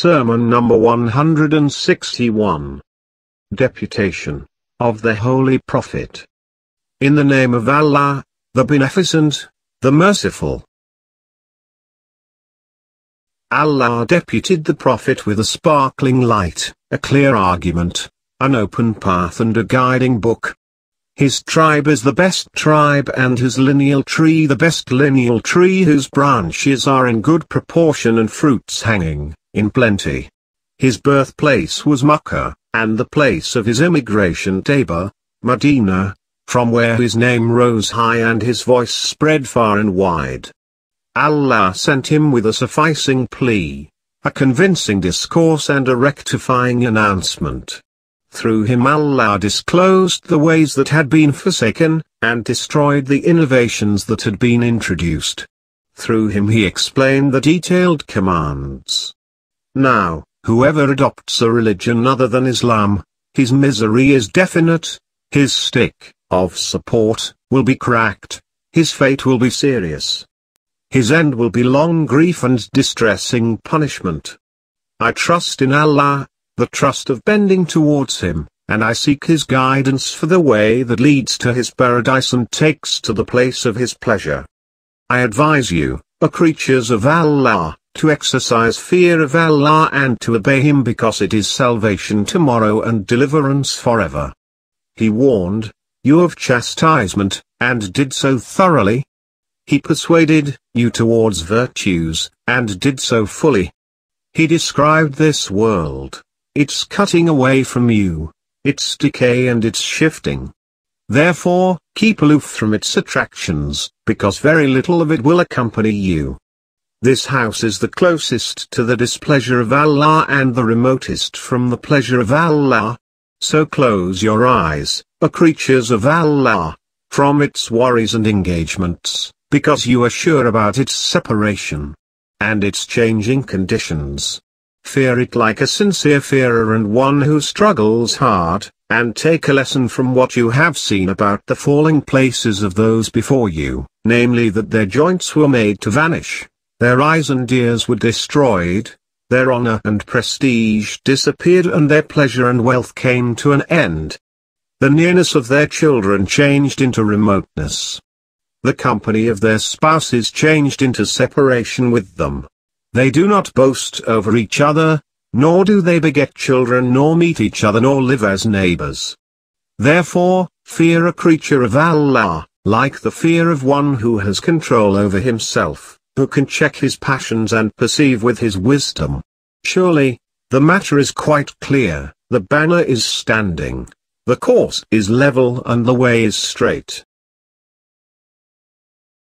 Sermon number 161. Deputation of the Holy Prophet. In the name of Allah, the Beneficent, the Merciful. Allah deputed the Prophet with a sparkling light, a clear argument, an open path and a guiding book. His tribe is the best tribe and his lineal tree the best lineal tree, whose branches are in good proportion and fruits hanging in plenty. His birthplace was Makkah, and the place of his immigration Taba, Medina, from where his name rose high and his voice spread far and wide. Allah sent him with a sufficing plea, a convincing discourse and a rectifying announcement. Through him Allah disclosed the ways that had been forsaken, and destroyed the innovations that had been introduced. Through him he explained the detailed commands. Now, whoever adopts a religion other than Islam, his misery is definite, his stick of support will be cracked, his fate will be serious. His end will be long grief and distressing punishment. I trust in Allah, the trust of bending towards him, and I seek his guidance for the way that leads to his paradise and takes to the place of his pleasure. I advise you, O creatures of Allah, to exercise fear of Allah and to obey him, because it is salvation tomorrow and deliverance forever. He warned you of chastisement, and did so thoroughly. He persuaded you towards virtues, and did so fully. He described this world, its cutting away from you, its decay and its shifting. Therefore, keep aloof from its attractions, because very little of it will accompany you. This house is the closest to the displeasure of Allah and the remotest from the pleasure of Allah. So close your eyes, O creatures of Allah, from its worries and engagements, because you are sure about its separation and its changing conditions. Fear it like a sincere fearer and one who struggles hard, and take a lesson from what you have seen about the falling places of those before you, namely that their joints were made to vanish. Their eyes and ears were destroyed, their honor and prestige disappeared and their pleasure and wealth came to an end. The nearness of their children changed into remoteness. The company of their spouses changed into separation with them. They do not boast over each other, nor do they beget children nor meet each other nor live as neighbors. Therefore, fear a creature of Allah, like the fear of one who has control over himself, who can check his passions and perceive with his wisdom. Surely, the matter is quite clear, the banner is standing, the course is level and the way is straight.